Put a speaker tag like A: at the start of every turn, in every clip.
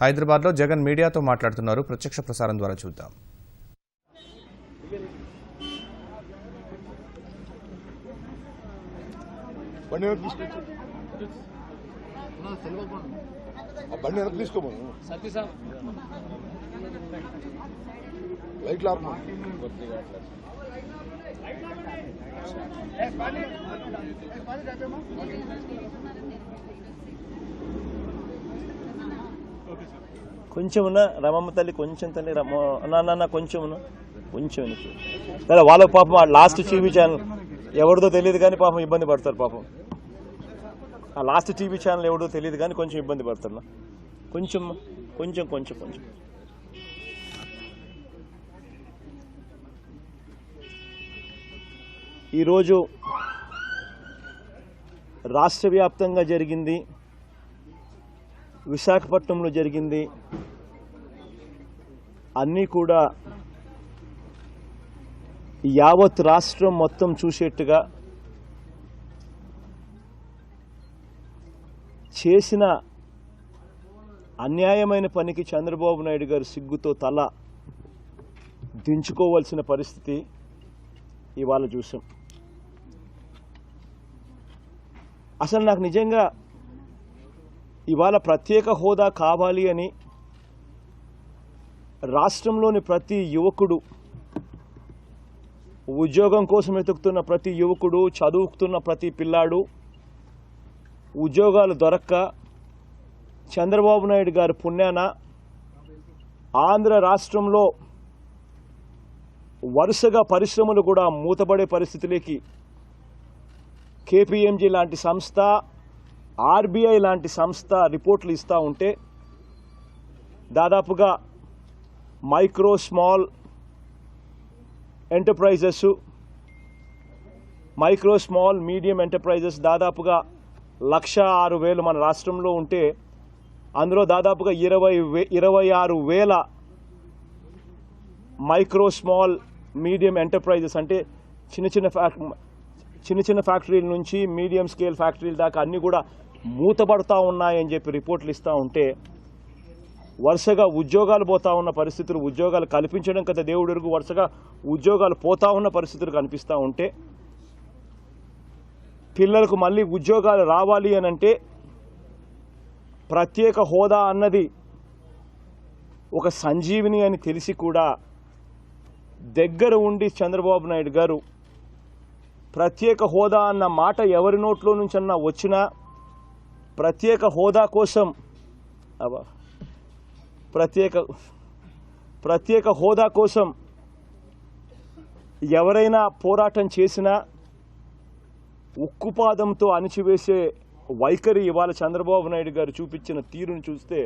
A: హైదరాబాద్లో జగన్ మీడియాతో మాట్లాడుతున్నారు. ప్రత్యక్ష ప్రసారం ద్వారా చూద్దాం.
B: కొంచెమున రమమ్మ తల్లి కొంచెం తల్లి నాన్న కొంచెమున కొంచెం కదా వాళ్ళ పాపం లాస్ట్ టీవీ ఛానల్ ఎవరిదో తెలియదు కానీ పాపం ఇబ్బంది పడతారు. పాపం ఆ లాస్ట్ టీవీ ఛానల్ ఎవరిదో తెలియదు కానీ కొంచెం ఇబ్బంది పడతారు. కొంచెం కొంచెం కొంచెం కొంచెం ఈరోజు రాష్ట్ర వ్యాప్తంగా జరిగింది, విశాఖపట్నంలో జరిగింది, అన్నీ కూడా యావత్ రాష్ట్రం మొత్తం చూసేట్టుగా చేసిన అన్యాయమైన పనికి చంద్రబాబు నాయుడు గారు సిగ్గుతో తల దించుకోవాల్సిన పరిస్థితి ఇవాళ చూసాం. అసలు నాకు నిజంగా ఇవాళ ప్రత్యేక హోదా కావాలి అని రాష్ట్రంలోని ప్రతి యువకుడు, ఉద్యోగం కోసం వెతుకుతున్న ప్రతి యువకుడు, చదువుతున్న ప్రతి పిల్లాడు ఉద్యోగాలు దొరక్క చంద్రబాబు నాయుడు గారి పుణ్యాన ఆంధ్ర రాష్ట్రంలో వరుసగా పరిశ్రమలు కూడా మూతపడే పరిస్థితిలోకి కేపీఎంజీ లాంటి సంస్థ, ఆర్బీఐ లాంటి సంస్థ రిపోర్ట్లు ఇస్తూ ఉంటే దాదాపుగా micro small enterprises, micro small medium enterprises దాదాపుగా 1,06,000 మన రాష్ట్రంలో ఉంటే అందులో దాదాపుగా 26,000 మైక్రో స్మాల్ మీడియం ఎంటర్ప్రైజెస్ అంటే చిన్న చిన్న ఫ్యాక్టరీల నుంచి మీడియం స్కేల్ ఫ్యాక్టరీల దాకా అన్నీ కూడా మూతపడుతూ ఉన్నాయని చెప్పి రిపోర్ట్లు ఇస్తూ ఉంటే వరుసగా ఉద్యోగాలు పోతా ఉన్న పరిస్థితులు, ఉద్యోగాలు కల్పించడం కదా దేవుడు ఎరుగు, వరుసగా ఉద్యోగాలు పోతా ఉన్న పరిస్థితులు కనిపిస్తూ ఉంటే పిల్లలకు మళ్ళీ ఉద్యోగాలు రావాలి అని అంటే ప్రత్యేక హోదా అన్నది ఒక సంజీవిని అని తెలిసి కూడా దగ్గర ఉండి చంద్రబాబు నాయుడు గారు ప్రత్యేక హోదా అన్న మాట ఎవరి నోట్లో నుంచన్నా వచ్చినా ప్రత్యేక హోదా కోసం ప్రత్యేక హోదా కోసం ఎవరైనా పోరాటం చేసినా ఉక్కుపాదంతో అణిచివేసే వైఖరి ఇవాళ చంద్రబాబు నాయుడు గారు చూపించిన తీరును చూస్తే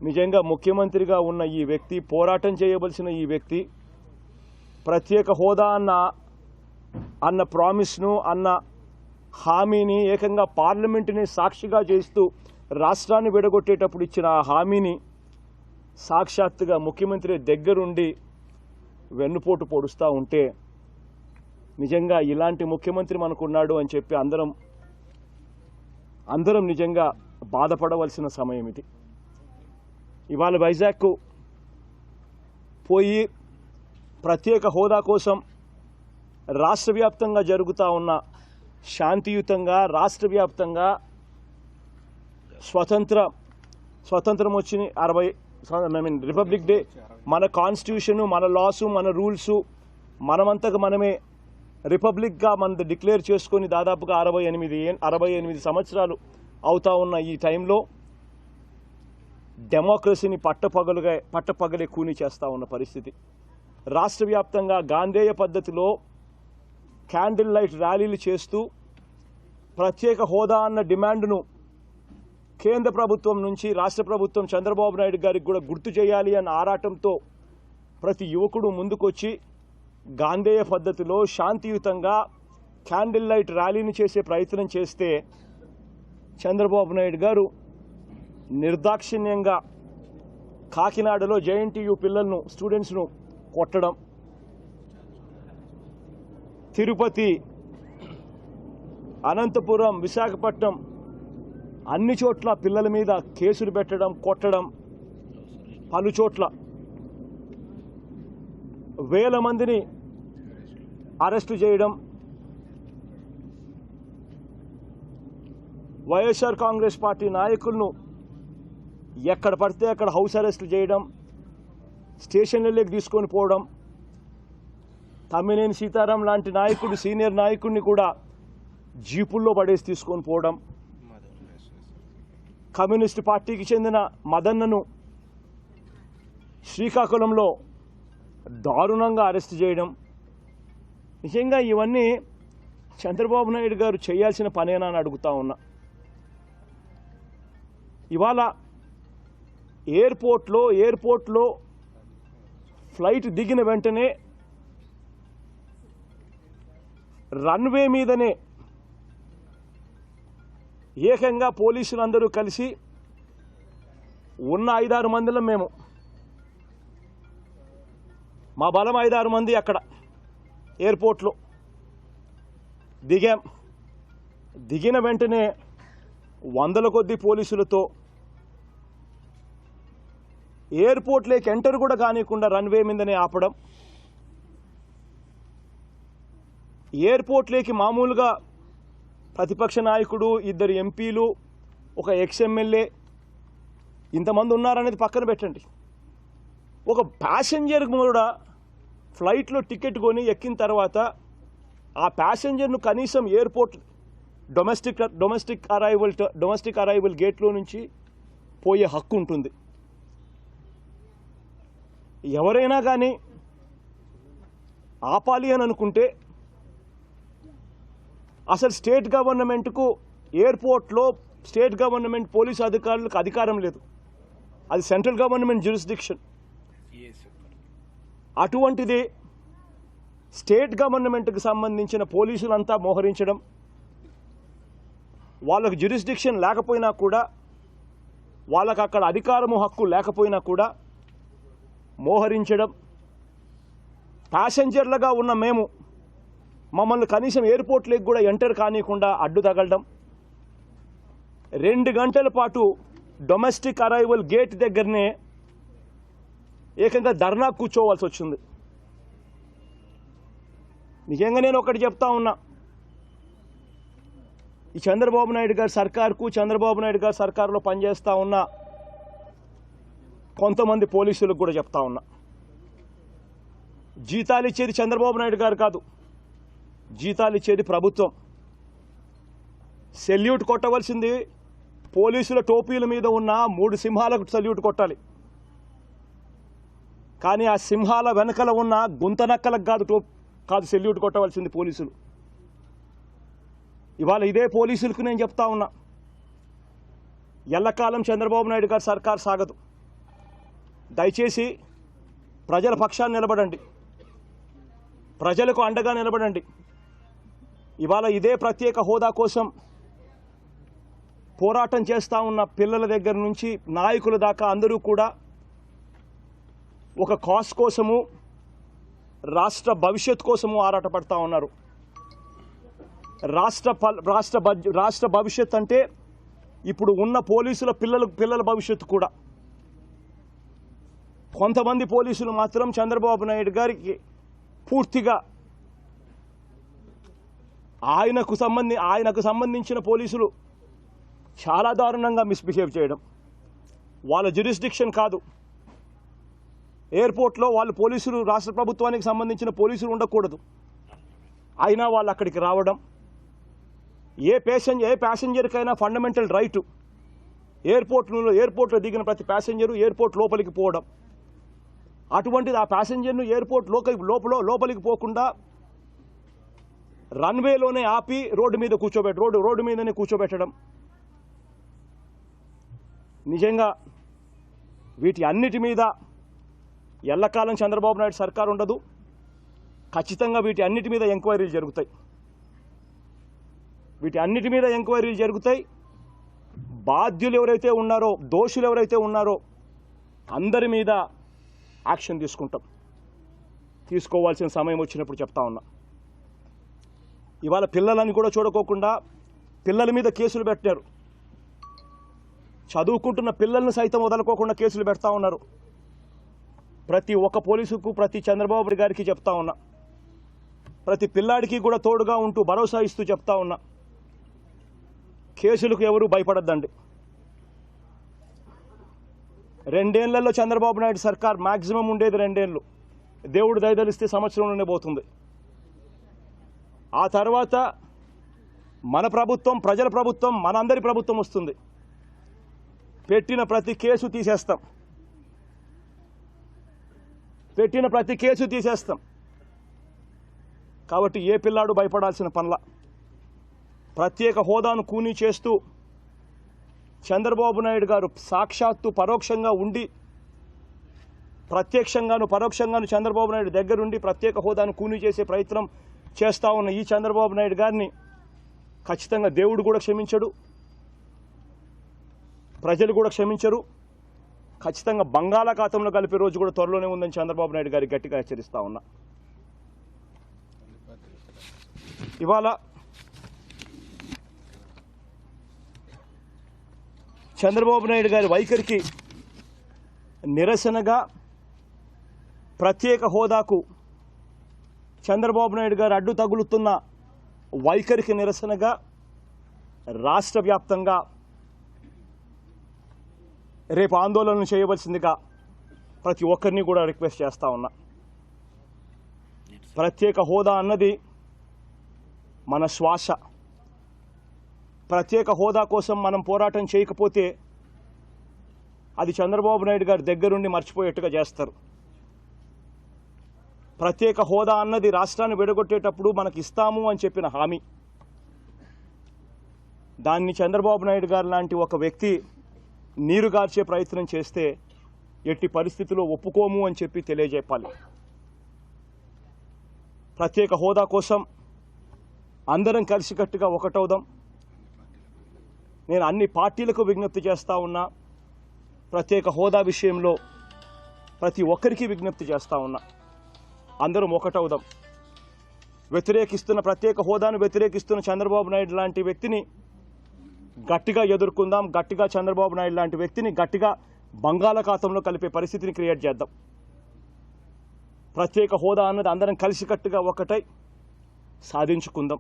B: నిజంగా ముఖ్యమంత్రిగా ఉన్న ఈ వ్యక్తి, పోరాటం చేయవలసిన ఈ వ్యక్తి ప్రత్యేక హోదా అన్న ప్రామిస్ను, అన్న హామీని ఏకంగా పార్లమెంటుని సాక్షిగా చేస్తూ రాష్ట్రాన్ని విడగొట్టేటప్పుడు ఇచ్చిన ఆ హామీని సాక్షాత్తుగా ముఖ్యమంత్రి దగ్గరుండి వెన్నుపోటు పొడుస్తూ ఉంటే నిజంగా ఇలాంటి ముఖ్యమంత్రి మనకున్నాడు అని చెప్పి అందరం నిజంగా బాధపడవలసిన సమయం ఇది. ఇవాళ వైజాగ్కు పోయి ప్రత్యేక హోదా కోసం రాష్ట్ర వ్యాప్తంగా జరుగుతూ ఉన్న శాంతియుతంగా రాష్ట్ర వ్యాప్తంగా స్వతంత్రం వచ్చి రిపబ్లిక్ డే, మన కాన్స్టిట్యూషను, మన లాసు, మన రూల్సు, మనమంతకు మనమే రిపబ్లిక్గా మనది డిక్లేర్ చేసుకొని దాదాపుగా 68 సంవత్సరాలు అవుతా ఉన్న ఈ టైంలో డెమోక్రసీని పట్టపగలే కూని చేస్తూ ఉన్న పరిస్థితి. రాష్ట్ర వ్యాప్తంగా గాంధేయ పద్ధతిలో క్యాండిల్ లైట్ ర్యాలీలు చేస్తూ ప్రత్యేక హోదా అన్న డిమాండ్ను కేంద్ర ప్రభుత్వం నుంచి రాష్ట్ర ప్రభుత్వం చంద్రబాబు నాయుడు గారికి కూడా గుర్తు చేయాలి అన్న ఆరాటంతో ప్రతి యువకుడు ముందుకొచ్చి గాంధేయ పద్ధతిలో శాంతియుతంగా క్యాండిల్ లైట్ ర్యాలీని చేసే ప్రయత్నం చేస్తే చంద్రబాబు నాయుడు గారు నిర్దాక్షిణ్యంగా కాకినాడలో జేఎన్టీయూ పిల్లలను, స్టూడెంట్స్ను కొట్టడం, తిరుపతి, అనంతపురం, విశాఖపట్నం అన్ని చోట్ల పిల్లల మీద కేసులు పెట్టడం, కొట్టడం, పలు చోట్ల వేల మందిని అరెస్టు చేయడం, వైఎస్ఆర్ కాంగ్రెస్ పార్టీ నాయకులను ఎక్కడ పడితే అక్కడ హౌస్ అరెస్టులు చేయడం, స్టేషన్లలోకి తీసుకొని పోవడం, తమ్మినేని సీతారాం లాంటి నాయకుడు, సీనియర్ నాయకుడిని కూడా జీపుల్లో పడేసి తీసుకొని పోవడం, కమ్యూనిస్ట్ పార్టీకి చెందిన మదన్నను శ్రీకాకుళంలో దారుణంగా అరెస్ట్ చేయడం, నిజంగా ఇవన్నీ చంద్రబాబు నాయుడు గారు చేయాల్సిన పనేనా అని అడుగుతా ఉన్నా. ఇవాళ ఎయిర్పోర్ట్లో ఫ్లైట్ దిగిన వెంటనే రన్వే మీదనే ఏకంగా పోలీసులందరూ కలిసి ఉన్న 5-6 మందిలో మేము, మా బలం 5-6 మంది అక్కడ ఎయిర్పోర్ట్లో దిగాం. దిగిన వెంటనే వందల కొద్ది పోలీసులతో ఎయిర్పోర్ట్లోకి ఎంటర్ కూడా కానికుండా రన్వే మీదనే ఆపడం, ఎయిర్పోర్ట్లోకి మామూలుగా ప్రతిపక్ష నాయకుడు, 2 ఎంపీలు, ఒక ఎక్స్ఎమ్మెల్యే ఇంతమంది ఉన్నారనేది పక్కన పెట్టండి, ఒక ప్యాసింజర్ కూడా ఫ్లైట్లో టికెట్ కొని ఎక్కిన తర్వాత ఆ ప్యాసింజర్ను కనీసం ఎయిర్పోర్ట్ డొమెస్టిక్ అరైవల్ గేట్లో నుంచి పోయే హక్కు ఉంటుంది. ఎవరైనా కానీ ఆపాలి అని అనుకుంటే అసలు స్టేట్ గవర్నమెంట్కు ఎయిర్పోర్ట్లో స్టేట్ గవర్నమెంట్ పోలీసు అధికారులకు అధికారం లేదు, అది సెంట్రల్ గవర్నమెంట్ జ్యూరిస్డిక్షన్. అటువంటిది స్టేట్ గవర్నమెంట్కి సంబంధించిన పోలీసులంతా మోహరించడం, వాళ్ళకు జ్యూరిస్డిక్షన్ లేకపోయినా కూడా, వాళ్ళకు అక్కడ అధికారము హక్కు లేకపోయినా కూడా మోహరించడం, ప్యాసింజర్లుగా ఉన్న మేము మమ్మల్ని కనీసం ఎయిర్పోర్ట్లోకి కూడా ఎంటర్ కానికుండా అడ్డు తగలడం, 2 గంటల పాటు డొమెస్టిక్ అరైవల్ గేట్ దగ్గరనే ఏకంగా ధర్నా కూర్చోవాల్సి వచ్చింది. నిజంగా నేను ఒకటి చెప్తా ఉన్నా, ఈ చంద్రబాబు నాయుడు గారి సర్కార్కు, చంద్రబాబు నాయుడు గారి సర్కారులో పనిచేస్తూ ఉన్న కొంతమంది పోలీసులకు కూడా చెప్తా ఉన్నా, జీతాలు ఇచ్చేది చంద్రబాబు నాయుడు గారు కాదు, జీతాలు ఇచ్చేది ప్రభుత్వం. సెల్యూట్ కొట్టవలసింది పోలీసుల టోపీల మీద ఉన్న 3 సింహాలకు సెల్యూట్ కొట్టాలి, కానీ ఆ సింహాల వెనకల ఉన్న గుంతనక్కలకు కాదు సెల్యూట్ కొట్టవలసింది పోలీసులు. ఇవాళ ఇదే పోలీసులకు నేను చెప్తా ఉన్నా, ఎల్లకాలం చంద్రబాబు నాయుడు గారి సర్కార్ సాగదు. దయచేసి ప్రజల పక్షాన్ని నిలబడండి, ప్రజలకు అండగా నిలబడండి. ఇవాళ ఇదే ప్రత్యేక హోదా కోసం పోరాటం చేస్తూ ఉన్న పిల్లల దగ్గర నుంచి నాయకుల దాకా అందరూ కూడా ఒక కాజ్ కోసము, రాష్ట్ర భవిష్యత్ కోసము ఆరాటపడతా ఉన్నారు. రాష్ట్ర భవిష్యత్ అంటే ఇప్పుడు ఉన్న పోలీసుల పిల్లల భవిష్యత్తు కూడా. కొంతమంది పోలీసులు మాత్రం చంద్రబాబు నాయుడు గారికి పూర్తిగా ఆయనకు సంబంధించిన పోలీసులు చాలా దారుణంగా మిస్బిహేవ్ చేయడం, వాళ్ళ జ్యూరిస్డిక్షన్ కాదు. ఎయిర్పోర్ట్లో వాళ్ళు పోలీసులు, రాష్ట్ర ప్రభుత్వానికి సంబంధించిన పోలీసులు ఉండకూడదు, అయినా వాళ్ళు అక్కడికి రావడం. ఏ ప్యాసింజర్కైనా ఫండమెంటల్ రైటు ఎయిర్పోర్ట్లో దిగిన ప్రతి ప్యాసింజరు ఎయిర్పోర్ట్ లోపలికి పోవడం. అటువంటిది ఆ ప్యాసింజర్ను ఎయిర్పోర్ట్ లోపలికి పోకుండా రన్వేలోనే ఆపి రోడ్డు మీదనే కూర్చోబెట్టడం. నిజంగా వీటి అన్నిటి మీద ఎల్లకాలం చంద్రబాబు నాయుడు సర్కారు ఉండదు. ఖచ్చితంగా వీటి అన్నిటి మీద ఎంక్వైరీలు జరుగుతాయి. బాధ్యులు ఎవరైతే ఉన్నారో, దోషులు ఎవరైతే ఉన్నారో అందరి మీద యాక్షన్ తీసుకోవాల్సిన సమయం వచ్చినప్పుడు చెప్తా ఉన్నా. ఇవాళ పిల్లలని కూడా చూడకోకుండా పిల్లల మీద కేసులు పెట్టారు. చదువుకుంటున్న పిల్లలను సైతం వదలుకోకుండా కేసులు పెడతా ఉన్నారు. ప్రతి ఒక్క పోలీసుకు, ప్రతి చంద్రబాబు గారికి చెప్తా ఉన్నా, ప్రతి పిల్లాడికి కూడా తోడుగా ఉంటూ భరోసా ఇస్తూ చెప్తా ఉన్నా, కేసులకు ఎవరూ భయపడద్దండి. 2 ఏళ్లలో చంద్రబాబు నాయుడు సర్కార్ మ్యాక్సిమం ఉండేది 2 ఏళ్ళు, దేవుడు దయదలిస్తే సంవత్సరంలోనే పోతుంది. ఆ తర్వాత మన ప్రభుత్వం, ప్రజల ప్రభుత్వం, మనందరి ప్రభుత్వం వస్తుంది. పెట్టిన ప్రతి కేసు తీసేస్తాం, పెట్టిన ప్రతి కేసు తీసేస్తాం. కాబట్టి ఏ పిల్లాడు భయపడాల్సిన పనుల. ప్రత్యేక హోదాను కూనీ చేస్తూ చంద్రబాబు నాయుడు గారు సాక్షాత్తు పరోక్షంగా ఉండి, ప్రత్యక్షంగాను పరోక్షంగాను చంద్రబాబు నాయుడు దగ్గరుండి ప్రత్యేక హోదాను కూనీ చేసే ప్రయత్నం చేస్తూ ఉన్న ఈ చంద్రబాబు నాయుడు గారిని ఖచ్చితంగా దేవుడు కూడా క్షమించడు, ప్రజలు కూడా క్షమించరు. ఖచ్చితంగా బంగాళాఖాతంలో కలిపే రోజు కూడా త్వరలోనే ఉందని చంద్రబాబు నాయుడు గారికి గట్టిగా హెచ్చరిస్తా ఉన్నా. ఇవాళ చంద్రబాబు నాయుడు గారి వైఖరికి నిరసనగా ప్రత్యేక హోదాకు చంద్రబాబు నాయుడు గారు అడ్డు తగులుతున్న వైఖరికి నిరసనగా రాష్ట్ర వ్యాప్తంగా రేపు ఆందోళన చేయవలసిందిగా ప్రతి ఒక్కరిని కూడా రిక్వెస్ట్ చేస్తా ఉన్నా. ప్రత్యేక హోదా అన్నది మన శ్వాస. ప్రత్యేక హోదా కోసం మనం పోరాటం చేయకపోతే అది చంద్రబాబు నాయుడు గారి దగ్గరుండి మర్చిపోయేట్టుగా చేస్తారు. ప్రత్యేక హోదా అన్నది రాష్ట్రాన్ని విడగొట్టేటప్పుడు మనకి ఇస్తాము అని చెప్పిన హామీ. దాన్ని చంద్రబాబు నాయుడు గారు లాంటి ఒక వ్యక్తి నీరుగార్చే ప్రయత్నం చేస్తే ఎట్టి పరిస్థితుల్లో ఒప్పుకోము అని చెప్పి తెలియజేపాలి. ప్రత్యేక హోదా కోసం అందరం కలిసికట్టుగా ఒకటవుదాం. నేను అన్ని పార్టీలకు విజ్ఞప్తి చేస్తా ఉన్నా, ప్రత్యేక హోదా విషయంలో ప్రతి ఒక్కరికి విజ్ఞప్తి చేస్తా ఉన్నా, అందరం ఒకటవుదాం. వ్యతిరేకిస్తున్న ప్రత్యేక హోదాను వ్యతిరేకిస్తున్న చంద్రబాబు నాయుడు లాంటి వ్యక్తిని గట్టిగా ఎదుర్కొందాం. గట్టిగా చంద్రబాబు నాయుడు లాంటి వ్యక్తిని గట్టిగా బంగాళాఖాతంలో కలిపే పరిస్థితిని క్రియేట్ చేద్దాం. ప్రత్యేక హోదా అన్నది అందరం కలిసికట్టుగా ఒకటై సాధించుకుందాం.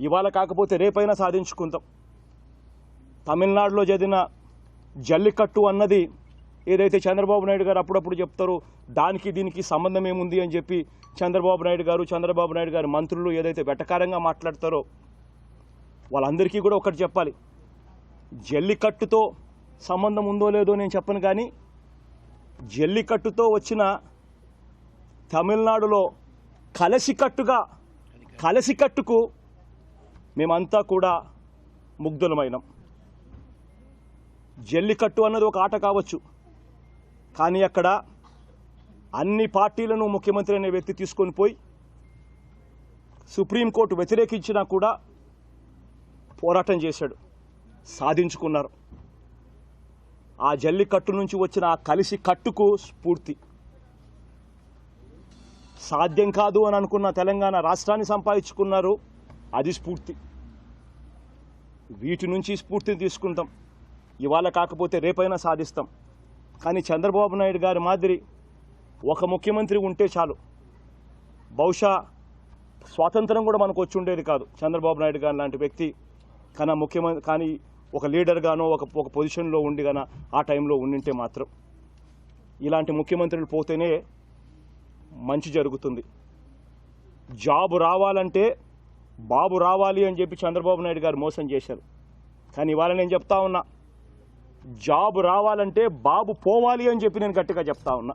B: ఇవాళ కాకపోతే రేపైనా సాధించుకుందాం. తమిళనాడులో జరిగిన జల్లికట్టు అన్నది ఏదైతే చంద్రబాబు నాయుడు గారు అప్పుడప్పుడు చెప్తారో దానికి దీనికి సంబంధం ఏముంది అని చెప్పి చంద్రబాబు నాయుడు గారు మంత్రులు ఏదైతే వెటకారంగా మాట్లాడతారో వాళ్ళందరికీ కూడా ఒకటి చెప్పాలి. జల్లికట్టుతో సంబంధం ఉందో లేదో నేను చెప్పను, కానీ జల్లికట్టుతో వచ్చిన తమిళనాడులో కలసికట్టుకు మేమంతా కూడా ముగ్ధులమైనాం. జల్లికట్టు అన్నది ఒక ఆట కావచ్చు, కానీ అక్కడ అన్ని పార్టీలను ముఖ్యమంత్రి అనే వ్యక్తి తీసుకొని పోయి సుప్రీంకోర్టు వ్యతిరేకించినా కూడా పోరాటం చేశాడు, సాధించుకున్నారు. ఆ జల్లికట్టు నుంచి వచ్చిన ఆ కలిసి కట్టుకు స్ఫూర్తి. సాధ్యం కాదు అని అనుకున్న తెలంగాణ రాష్ట్రాన్ని సంపాదించుకున్నారు, అది స్ఫూర్తి. వీటి నుంచి స్ఫూర్తిని తీసుకుంటాం. ఇవాళ కాకపోతే రేపైనా సాధిస్తాం. కానీ చంద్రబాబు నాయుడు గారి మాదిరి ఒక ముఖ్యమంత్రి ఉంటే చాలు, బహుశా స్వాతంత్రం కూడా మనకు వచ్చి ఉండేది కాదు. చంద్రబాబు నాయుడు గారు లాంటి వ్యక్తి కానీ ఒక లీడర్గానో ఒక పొజిషన్లో ఉండి గాన ఆ టైంలో ఉండింటే మాత్రం ఇలాంటి ముఖ్యమంత్రులు పోతేనే మంచి జరుగుతుంది. జాబు రావాలంటే బాబు రావాలి అని చెప్పి చంద్రబాబు నాయుడు గారు మోసం చేశారు. కానీ ఇవాళ నేను చెప్తా ఉన్నా, జాబు రావాలంటే బాబు పోవాలి అని చెప్పి నేను గట్టిగా చెప్తా ఉన్నా.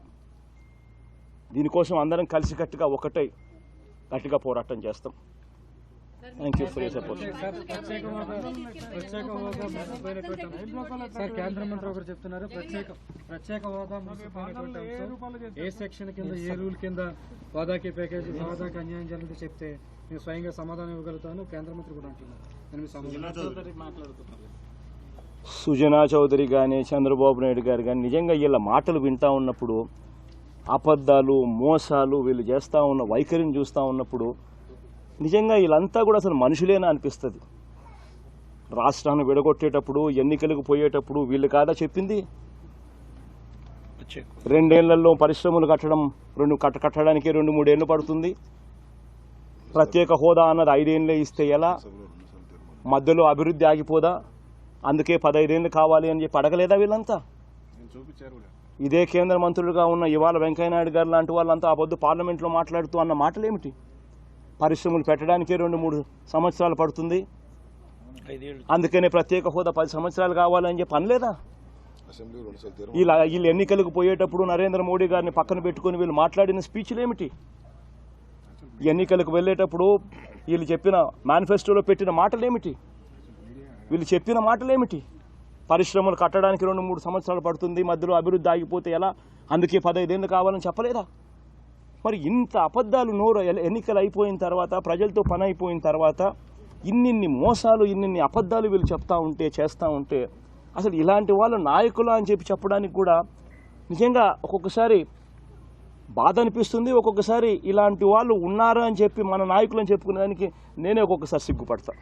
B: దీనికోసం అందరం కలిసికట్టుగా ఒకటై గట్టిగా పోరాటం చేస్తాం. Thank you for your support.
C: Sir కేంద్ర మంత్రి ఒకరు చెప్తున్నారు, ప్రత్యేక హోదా ముగిసిపోయినటువంటి అంశం ఏ సెక్షన్ కింద ఏ రూల్ కింద హోదాకి ప్యాకేజీ హోదాకి అన్యాయం జరిగింది చెప్తే నేను స్వయంగా సమాధానం ఇవ్వగలుగుతాను. కేంద్ర మంత్రి కూడా అంటున్నారు.
B: సుజనా చౌదరి కానీ చంద్రబాబు నాయుడు గారు కానీ నిజంగా వీళ్ళ మాటలు వింటా ఉన్నప్పుడు, అబద్ధాలు మోసాలు వీళ్ళు చేస్తూ ఉన్న వైఖరిని చూస్తూ ఉన్నప్పుడు నిజంగా వీళ్ళంతా కూడా అసలు మనుషులేనా అనిపిస్తుంది. రాష్ట్రాన్ని విడగొట్టేటప్పుడు ఎన్నికలకు పోయేటప్పుడు వీళ్ళు కాదా చెప్పింది 2 ఏళ్లలో పరిశ్రమలు కట్టడానికి 2-3 ఏళ్ళు పడుతుంది. ప్రత్యేక హోదా అన్నది 5 ఏళ్ళే ఇస్తే ఎలా? మధ్యలో అభివృద్ధి ఆగిపోదా? అందుకే 15 ఏళ్ళు కావాలి అని చెప్పి అడగలేదా వీళ్ళంతా? ఇదే కేంద్ర మంత్రులుగా ఉన్న ఇవాళ వెంకయ్యనాయుడు గారు లాంటి వాళ్ళంతా ఆ పొద్దు పార్లమెంట్లో మాట్లాడుతూ అన్న మాటలేమిటి? పరిశ్రమలు పెట్టడానికే 2-3 సంవత్సరాలు పడుతుంది, అందుకనే ప్రత్యేక హోదా 10 సంవత్సరాలు కావాలని చెప్పి అనలేదా? వీళ్ళు ఎన్నికలకు పోయేటప్పుడు నరేంద్ర మోడీ గారిని పక్కన పెట్టుకుని వీళ్ళు మాట్లాడిన స్పీచ్లు ఏమిటి? ఎన్నికలకు వెళ్ళేటప్పుడు వీళ్ళు చెప్పిన మేనిఫెస్టోలో పెట్టిన మాటలేమిటి? వీళ్ళు చెప్పిన మాటలేమిటి? పరిశ్రమలు కట్టడానికి 2-3 సంవత్సరాలు పడుతుంది, మధ్యలో అభివృద్ధి ఆగిపోతే ఎలా? అందుకే 15 ఏళ్ళు కావాలని చెప్పలేదా? మరి ఇంత అబద్ధాలు ఎన్నికలు అయిపోయిన తర్వాత, ప్రజలతో పని అయిపోయిన తర్వాత ఇన్నిన్ని మోసాలు, ఇన్నిన్ని అబద్ధాలు వీళ్ళు చెప్తా ఉంటే, చేస్తూ ఉంటే అసలు ఇలాంటి వాళ్ళు నాయకులు అని చెప్పి చెప్పడానికి కూడా నిజంగా ఒక్కొక్కసారి బాధ అనిపిస్తుంది. ఒక్కొక్కసారి ఇలాంటి వాళ్ళు ఉన్నారు అని చెప్పి మన నాయకులు అని చెప్పుకునేదానికి నేనే ఒక్కొక్కసారి సిగ్గుపడతా.